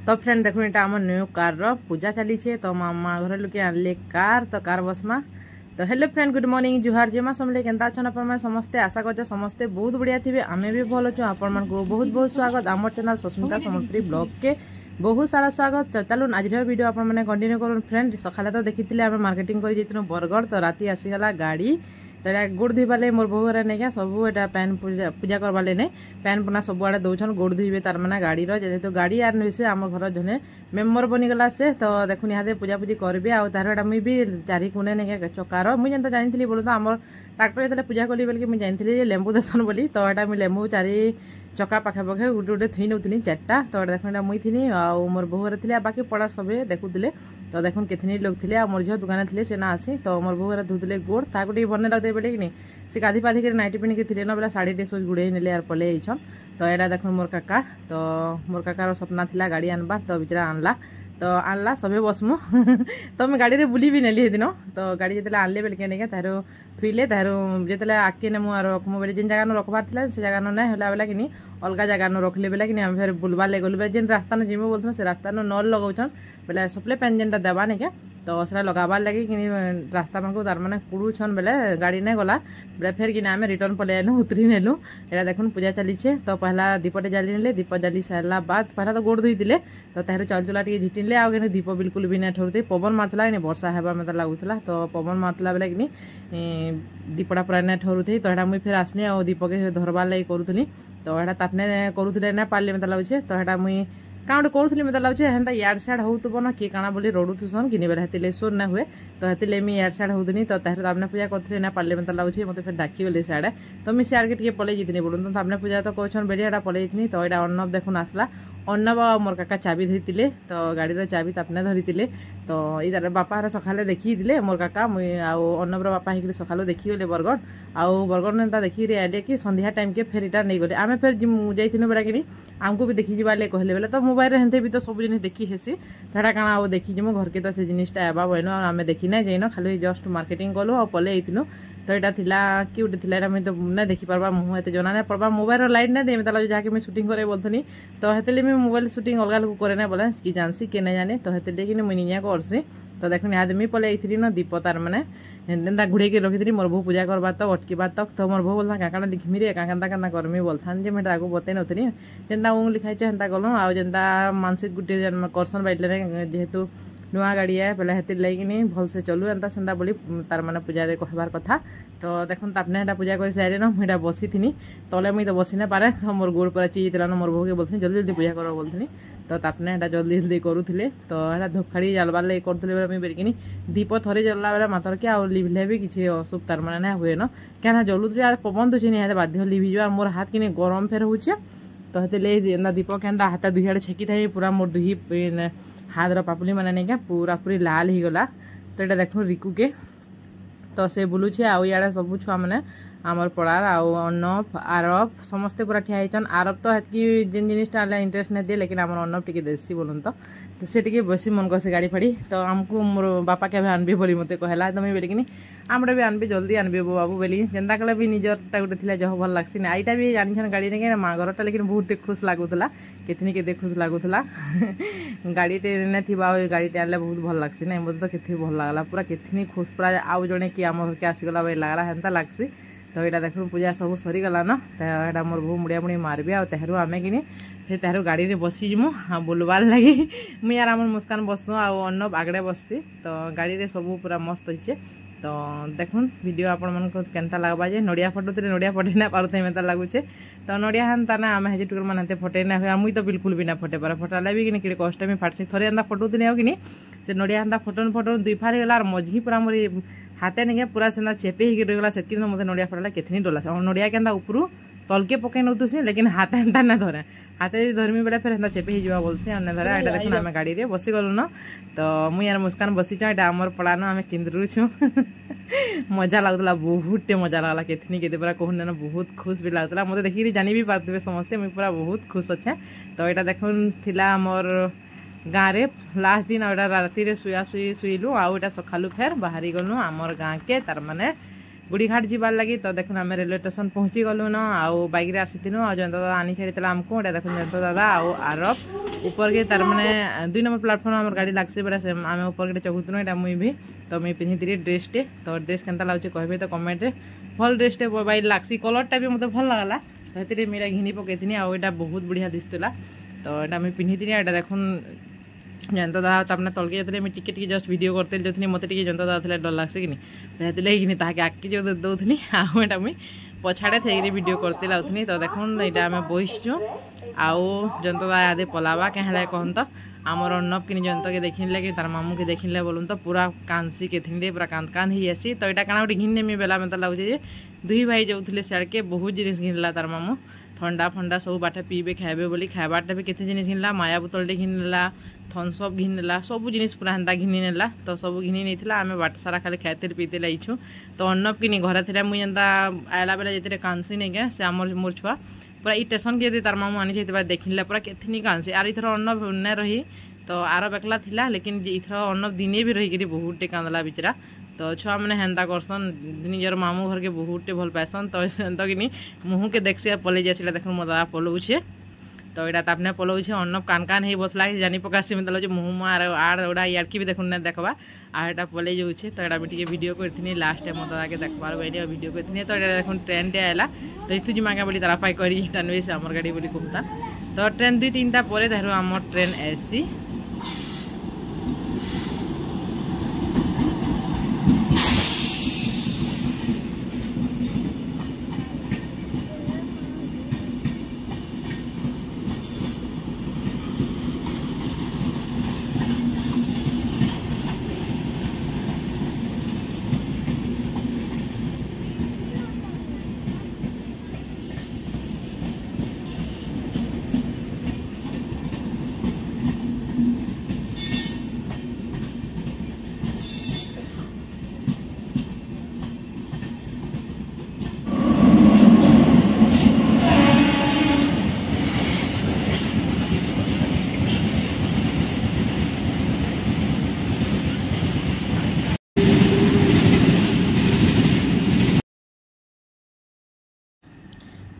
तो फ्रेंड देखो यहाँ आम न्यू कार पूजा चली तो मामा घर लोग आनले कार तो कार बसमा। तो हेलो फ्रेंड गुड मॉर्निंग जुहार जेमा समले केनता अच्छा आप समस्ते आशा कर समस्ते बहुत बढ़िया थे आमे भी भल अच्छु आपण बहुत बहुत स्वागत आम चैनल सस्मिता सम्बलपुरी ब्लॉग के बहुत सारा स्वागत। तो चलो आज वीडियो आप कंटिन्यू करूँ फ्रेंड। सकाले तो देखी आम मार्केटिंग कर बरगढ़ तो राति आसीगला गाड़ी तो गोड़ धोइबा ले मोर बहु नहीं क्या सब एटा पैन पूजा करवा ले नहीं पैन पुना सब आड़े दौन गोड़ धोइबे तार माने गाड़ी जेहेतु गाड़ी आर नुई से आम घर जने मेम्बर बनीगला से तो देखुन यहाँ पूजा पूजी करी आउ तार मुई भी चारि कोने नहीं क्या चकार मुझे जनता जानी बोलूँ तो आम ट्राक्टर जो पूजा कली बोल मुझे जानी लेंबू देसन बोली तो यहाँ मुझे लेंबू चारि चका पाखापाखे गोटे गोटे थुई नौनी चार्टा तो देख मुई थी मोर बहु थी बाकी पड़ा सब देखुले तो देख कितनी लोग थे मोर झील दुकान थे से ना आसी तो मोर बहु धुले गोड़ ताक भल लगे बोले कि से गाधी पाधी नाइटी पिंधिक थे ना बोला शाढ़ी टे सब गुड़े ने पलि आईछन। तो यहाँ देख मोर काका तो मोर काकार सपना था गाड़ी आनबार तो बिचरा आनला तो आनला सबे बसमु तो मैं गाड़ी रे बुली भी नेली दिन तो गाड़ी जिते आनले बेलके नहीं तार थुईले तार जिते आके नेमु रखमु बोले जिन जगह रखबार था से जगह ना होला बेला कि अलग जगह रखले बेला कि फिर बुलबार ले गलु जेन रास्ता न जीमु बोलथन से रास्ता नल लगाउछन बोले सप्ले पेन जेनटा देबा नहीं क्या तो उसरा लगाबार लगे कि रास्ता मान तार मैंने कुड़ुछन बेले गाड़ी नहीं गला बोले फिर कि आम रिटर्न पलि आलु उतरी नेलु। यहाँ देखुन पूजा चली तो पहला दीपटे जाली ने दीप जाली सारा बाद पहला तो गोड़ धोई तो तार चाउल चूला टे झिटिले आगे दीप बिल्कुल भी नहीं ठरुते पवन मारला कि वर्षा हेबा मत लगुला तो पवन मारला बेले कि दीपटा पूरा नहीं ठरुते तो यहाँ मुझे फिर आसनी आ दीप के धरबार लगे करूली तो यहाँ तापने करूले ना पारे मत लगे तो यहाँ मुझे क्या गोटे करूँ मत लगे हेन्ता इयाड़ सियाड़ होतुब न किए काଣା बोली रड़ुथुसन कि बेले हेतिले सोर ना हुए तो हेतिले मुझे इयाड़ सियाड़ होदनी तो तार तापने पूजा करी ना पारे मत लगे मत फिर डाकी गली सियाड़े तो मुझे सियाड़ के पलि जाती बोलूँ तो तापने पूजा तो कहन बेड़िया पलि जाती तो यहाँ अर्णव देखुन आसला अर्णव मोर काका चाबी धरी तो गाड़ी चाबी तापने धरी तो इधर बापा सकाले देखी मोर काका मुई अर्णवर बापा होकर सकालू देखीगले बरगढ़ आउ बरगढ़ ने देखिए आइले कि संध्या टाइम के फिर इटा नहीं गले आम फिर जाइनु बेला कि आमको भी देखी जाए कहले बेले तो मोबाइल हेन्ते भी तो सब जिन देखी हेसी थोड़ा काଣା आउ देखी जीमु घर के तो से जिनिसटा एबा बहन आम देखी ना जाइन खाली जस्ट मार्केटिंग कलु आ पलि आइनु तो यहाँ थिला क्यूट थिला मुझे तो नहीं देखी पार्बा मुँह एत जना नहीं पड़वा मोबाइल लाइट नहीं दे मतलब जहाँकि मुझे शूटिंग करे बोलथनी तो हेतले मुझे मोबाइल शूटिंग अलग लोग करे ना बोले कि जानसी कि नहीं जाने तो हेतले कि मुझे निजा करसी तो देख यहाँ मी पलि आई न दीप तार मैंने एंता घुड़े के रखी मोर बहु पूजा करवा तक अटकीबार तक तो मोर बहु बोलता क्या लिखमी रे क्या क्या करमी बोलथान मुझे आगे बतई नी जेनता उंग लिखाई हेन्ता कलु आउ जेनता मानसिक गुटे करसन बैठले जेहेतु नुआ गाड़ी है पहले हेतिर लगे भल से चलू एंता सेंता बोली तार मैंने पूजा कहबार कथा तो देखुन तापने यहाँ पूजा कर सारे न मुझे बसी थी तले मुझे तो बसी ना पारे तो मोर गोड़ पूरा चीज ना मोर बहु के बोलती जल्दी जल्दी पूजा कर बोलती तो तापने यहाँ जल्दी जल्दी करूले तो यहाँ धूपखाड़ी जलबार लगे करूले मुझे बेलकिनी दीप थरे जल्ला बेला मातर के आउ लिभले भी किसी अशुभ तार मैंने ना हुए न क्या जलुले यार पवन दूसरी निहत बाध्य लिभिजा मोर हाथ कि गरम फेर हो तो हेतु दीप के हाथ दुई आड़े छेकी था पूरा मोर दुही हाथ पापुली मैंने नहीं क्या पूरा पूरी लाल ही गला तो यहाँ देखो रिकू के तो से बुलूचे आउ इे सब छुआ मैंने आमर पड़ार अर्णव आरव समस्ते पूरा ठिया होचन आरव तो हेतकी जिन जिनिसटा इंटरेस्ट नहीं दिए लेकिन आमर अर्णव टी देसी बोलूँ तो से टी बेसी मन कर गाड़ी फाड़ी तो आमको मोर बापा के आनबी बोली मत कहला तो मुझे बोलिकी आमरे भी आनबी जल्दी आनबी बाबू बोली जेनता कले भी निजरटा गोटे थी जह भल लगसी ना यहाँ भी जानी गाड़ी नहीं माँ घरटा लेकिन बहुत खुश लगुला कितनी केते खुश लगुला गाड़ी ने थी गाड़ी आनले बहुत भल लगसी ना मत तो कितनी भल लगला पूरा कितनी खुश पूरा आउ जड़े कि आम घर के आसीगला भाई लगला हेन्ता लगसी तो यहाँ देख पूजा सब सरीगला न तो यहाँ मोर बहु मुड़िया मुड़ी मारबी आ तेहरू आमे कि फिर तेहरू गाड़ी रे बसीजमु बुलबार लगे मुझे यार आम मुस्कान बसू अर्णव आगड़े बसती तो गाड़ी रे सब पूरा मस्त अच्छे तो देखुन वीडियो आपण मन को केनता लगवा जे नड़िया फटुते नड़िया फटे ना पारुते मेता लगुचे तो नड़िया हेन्ता ना आम हेजे टुकर मानते फटे ना हुए मुई तो बिल्कुल भी ना फटे पारे फटाले भी कि कष्ट में फाटसी थोड़े एंता फटुते हो कि से नड़िया हेन्ता फटन फटन दुई फार गला मझी पूरा मोरी हाथे नहीं पूरा से चेपे ही रहीगला से मत नड़िया फटाला कितनी डोला नड़िया के उपरू तलके पकई नौतुसी लेकिन हाथ एंता ना धरे हाथे धरमी बेले फिर एंता चेपे ही बोलसी अन्य धरे यहाँ देखो आम गाड़ी रे बसी गलु न तो मुझे यार मुस्कान बसीच यहाँ आमर पड़ान आम किंद्रु छु मजा लगुला बहुत मजा लगला कितनी के पूरा कहून बहुत खुश भी लगुला मत देखिए जानी भी पारे समस्ते मुझे पूरा बहुत खुश अच्छे तो यहाँ देखुन थिला मोर गाँव में लास्ट दिन राति शुआ शुई शुईलु आउ यहाँ सकालू फेर बाहरी गलु आमर गाँ के तार माने गुड़ीघाट जीवार लगी तो देखो आम रेलवे स्टेशन पहुँची गलु न आउ बैक आसी आ जयंत दादा आनी छाड़ी आमको देखो जयंत दादा आउ आरव ऊपर के तार माने 2 नंबर प्लेटफॉर्म हमर गाड़ी लागसे बरा से आमे ऊपर के चगुतनो एटा मुई भी तो मैं पिन्हितिरी ड्रेस टे तो ड्रेस केनता लागुचे कहबे तो कमेंट रे भल ड्रेस टे बाई लागसी कलरटा भी मते भल लागला तो हेतिरे मेरा घिनी पकेथिनी आ एटा बहुत बढ़िया दिसतला तो एटा मैं पिन्हितिनी एटा देखुन जनता दा तमने तलके जतले मैं टिके जस्ट वीडियो करते जतनी मते टिके जनता दा थले डर लागसे किनी हेतिले किनी ताके आकी जो दउथनी आ एटा मैं पछाड़े थेरी वीडियो करते लाउथनी तो देखुन एटा हमें बहिछु आउ जनता दा आदे पलावा कहले कहन तो आमर अर्णव किनी जनता के देखिनले कि तार मामू के देखिनले बोलुन तो पूरा कांसी के थिंडे पूरा कांद ही आसी तो एटा काना उठी घिन्ने मी बेला में तो लागुचे जे दुई भाई जाउथले सड़ के बहुत जिनिस घिनला तार मामू ठंडा फंडा सब बाटे पीबे खाइबे बोली खाइबाटा भी केते जिनिस घिनला माया बोतल टे घिनला थम्स अप घिनला सब जिनिस पूरा हेंता घिनी नेला तो सब घिनी नैथिला आमे बाट सारा खाली खाइते पीते लाइछु तो अर्णव किनी घरे थिला मुई एंता आयला बेला जेते कांसी नै के से हमर मोर छुआ पूरा ई स्टेशन के तार मामू आनी जेते बा देखिनला पूरा केथनी कांसी आर इथर अर्णव नै रही तो आर बेकला थिला लेकिन इथर अर्णव दिने भी रही करी बहुत टे कांदला बिचरा तो छुआ मैंने हेन्ता करसन निजर मामू घर के बहुत भल पाएसन तो तो कि मुहू के देखसे पलि जाए देख मो दादा पलौछे तो यहाँ तापने पलौछे अर्णव कान कान ही बसला जानी पकासी मतलब मुहू मार आड़ उड़ा याड़की भी देखुन देखवा आटा पलि जाऊे तो यहाँ भी वीडियो करती लास्ट टाइम मो दादा के देखबार बैठे वीडियो करती तो यहाँ देख ट्रेन टे आला तो इतु जिमाका बोली तारा पाई करी जानवी से आमर गाड़ी बोली कहता तो ट्रेन 2-3टा पर आम ट्रेन एसी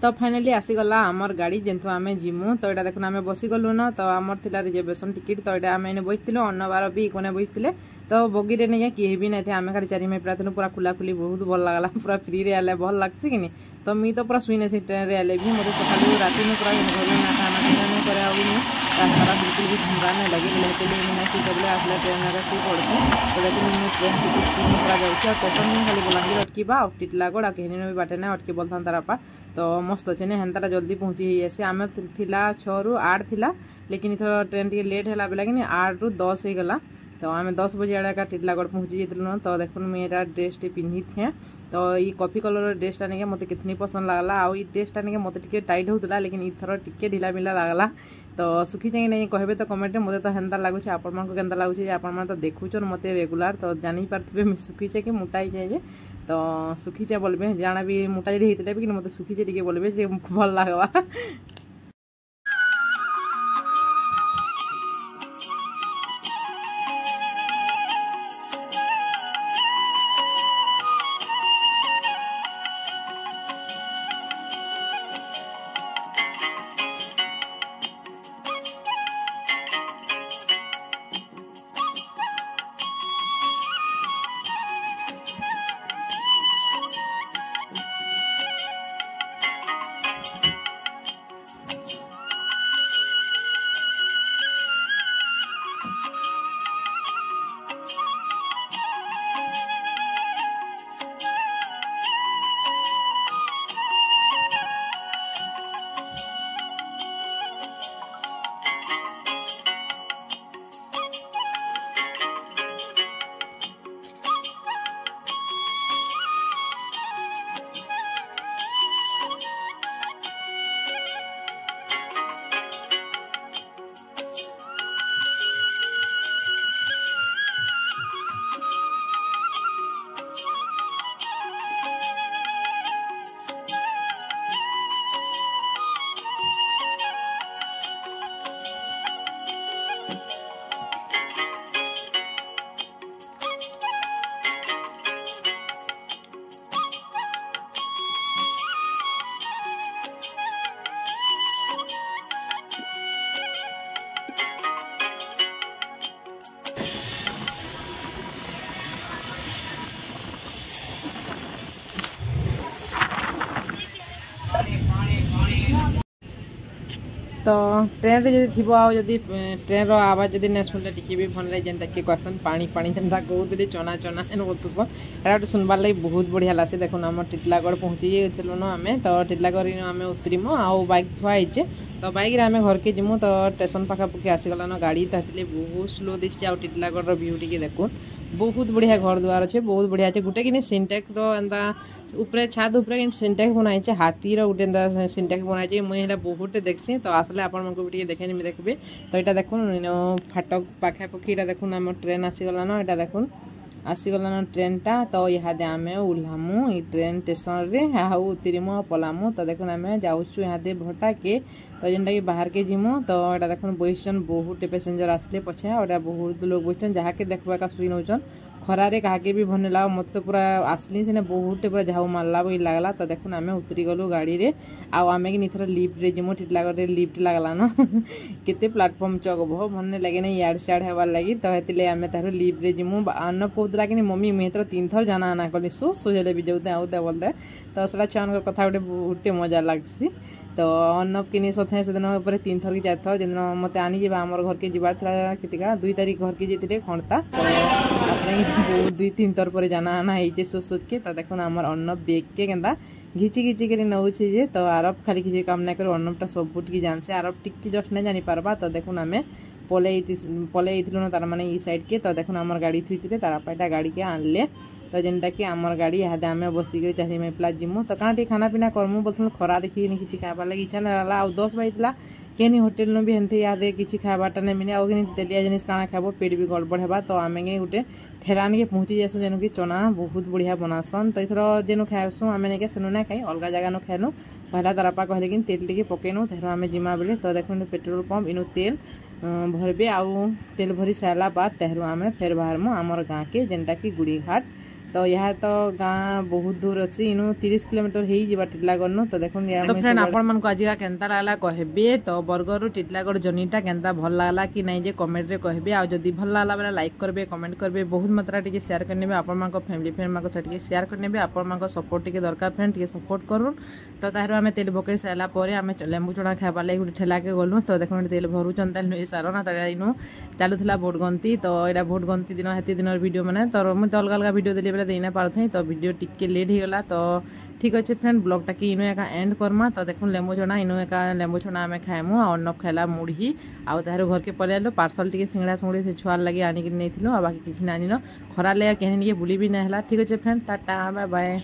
तो फाइनाली आसीगला आमर गाड़ी जेंतु आमे जिमु तो यहाँ देखुन आमे बसीगलु न तो आमर थिला रिजर्वेशन टिकट तो यहाँ आमे बसलु अन्नबार भी कोने बसते तो बगी रे नहीं किए भी नहीं थे आमे खाली 4 मिनिट थी पूरा खुला खुली बहुत भल लगला पूरा फ्री रे आले भल लगसी कि तो मी तो पूरा सुईने से ट्रेन रे आले भी मतलब सकाल राति में पूरा घर में ना खाना पीना नहीं करे रास्ता बिल्कुल भी झुमरा नहीं लगे लेकिन मैंने सी डब्ल्यू आसला ट्रेन में सी पड़े तो लेकिन मुझे ट्रेन टिकट पूरा जाऊँगी स्टेशन में खाली बलांगीर अटकीबा और टिटलागढ़ कहीं भी बाटे ना अटकी बोलता तारापा तो मस्त अच्छे ने हेन्ता जल्दी पहुँची जाए आम थिला 6 ରୁ 8 थिला लेकिन इथर ट्रेन टी लेट है बेला कि 8 ରୁ 10 हो गला तो आम 10 बजे आड़े टिटलागढ़ पहुँची जाइलु तो देखुन मुझे ड्रेस टे पिंधि थे तो ये कॉफी कलर ड्रेसटा नहीं मत कितनी पसंद लगला आउ ड्रेसटा नहीं मत टे टाइट होता लेकिन इथर टे ढिला मिला लगला तो सुखी चाहिए नहीं कहबे तो कमेंट मत तो हेन्ता लगुच आपण के लगुच आप देखुन मत रेगुलार तो जानी पारे सुखीचे कि मोटाई जाए तो सुखीचे बोलबे जाना भी मोटा जदि होते भी मत सुखीचे टे बोलबे भल लगवा तो ट्रेन रे जदि थिबो आ जदि ट्रेन रो आवाज जदि न सुनले टिके भी भन ले जेंता के क्वेश्चन पानी पानी जेंता कहउतली चना चना एन बोलतस एटा तो सुनबार लागि बहुत बढ़िया लासे। देखुन हम टिटलागढ़ पहुंची जेतलो न आमे तो टिटलागढ़ इन आमे उतरिमो आ बाइक थुआ आइचे तो बाइक रे आमे घर के जिमु तो स्टेशन पाखा पके आसी गला न गाड़ी तातिले बहुत स्लो दिसचे आ टिटलागढ़ रो व्यू टिके देखुन बहुत बढ़िया घर द्वार अच्छे बहुत बढ़िया अच्छे गोटे कि सिंटेक्स रो एंता ऊपर छात ऊपर सिंटेक्स बनाई हाथी रो गोटे एंता सिंटेक्स बनाई मुझे हेला बहुत देखसी तो आसले आपण मन भी देखे देखबे। तो यहाँ देखुन फाटक पाखापाखी देखुन आम ट्रेन आसीगला न यहाँ देखुन आसीगला न ट्रेन टा तो यहाँ आम ओह्लामु ये ट्रेन स्टेशन रे हाउ उतरिमु पलामु। तो देखुन आम जाऊँ यहाँ भटा के तो जेनटा कि बाहर के जिमु तो यहाँ देखुन बहिचन बहुत पैसेंजर आसले पछे और बहुत लोग बहिचन जहाँके देखा का सुई नौचन खरारे कहाके भी भन लगा मत तो पूरा आसली सीने बहुत पूरा झाऊ मारला बोली लगला। तो देखुन आम उतरी गलु गाड़ी रे आम कि निथर लिफ्ट रे जिमु टिटलागढ़ रे लिफ्ट लगला न केते प्लाटफॉर्म चौक भो भन लगे ना यार सियाड़ हेबार लगी तो हेतिले आम तार लिफ्ट रे जिमु अन्न कहला कि मम्मी मुझे तो 3 थर जाना आना कली सोझे भी जाऊते आउते बोलते तो सला छुआ कथा गोटे बहुत मजा लगसी। तो अन्नप किनी सथे से दिन 3 थर कि 4 थर जिन मत आनी जावा आम घर के जीवार था कितिका 2 तारीख घर के जीते खणता तो 2-3 थर पर जाना आना है सोच के। तो देखो आम अन्नप बेग के केन्ता घिची घिची कर नौचे जे तो आरब खाली किसी काम नहीं कर अन्नपटा सब टिकी जानसे आरब टिकी जस्ट नहीं जानी पारबा। तो देखुन आम पलैलु न तार माने ई साइड के तो देखुन आमर गाड़ी थुईते तार पाटा गाड़ी के आनले तो जेनटा कि आमर गाड़ी यहाँ आम बसिक चारी मेपला जिमु तो कहाँ खाना पीना करमु बोल खरा देखी किसी खाबार लगे इच्छा नहीं रहा 10 बजला केनी होटेल न भी हेन्ते यादे किसी खाबाटा नहीं मिले आउ कि तेलिया जिनिस काଣା खाबो पेट भी गड़बड़ हेबा। तो आम गोटे ठेरान के पहुँची जासु जेनु कि चना बहुत बढ़िया बनासन तो इथर जेनु खाएसु आम नहीं सेनु ना खाई अलग जगह न खाएनु पहला तारापा कहले कि तेल टिके पकेनु तेर आम जिमा बेले। तो देखो पेट्रोल पंप इनु तेल भरबे आउ तेल भरी सारा बाद तेहरु आम फेर बाहरमु आमर गाँ के जेनटा कि गुड़ीघाट। तो यहाँ तो गाँ बहुत दूर अच्छी इनु 30 किलोमीटर हो जावा टिटलागढ़ न। तो देखो तो फ्रेंड आपण मन को आज केनता लागला कहबे तो बरगढ़ टिटलागढ़ जर्नीटा केनता भल लागला कि नहीं जे कमेंट रे कहबे आ जदी भल लागला बेला लाइक करबे कमेंट करबे बहुत मात्रा टिके शेयर करनेबे आपण मन को फैमिली फ्रेंड मन को सटिके शेयर करनेबे आपण मन को सपोर्ट टिके दरकार फ्रेंड टिके सपोर्ट करूँ। तो ताहरु आमे तेल भोके साला परे आमे लेंबू चना खाइबा लागि गुटे ठेला के गलु तो देखो तेल भरुचन ताल नुई सारो ना त इनु चालुथला भोट गंती तो एटा भोट गंती दिन हेती दिन वीडियो माने तो मुझे अलग अलग वीडियो देली बेला देना पारथई तो वीडियो टिके लेट हो गला। तो ठीक अच्छे फ्रेंड ब्लॉग टाके इनु एका एंड करमा। तो देखो लेंबू छना इनु एका लेंबू छना आमे खाएमु आ अन्नप खाइला मुढ़ी आउ ताहरु घर के पलेलो पार्सल टिके सिंगड़ा सुंगड़ी से छुआर लगी आनी कि नहीं थिलो आ बाकी किछि नानी न खरा ले केहनी के बुली भी ना हला। ठीक अच्छे फ्रेंड टाटा बाय बाय।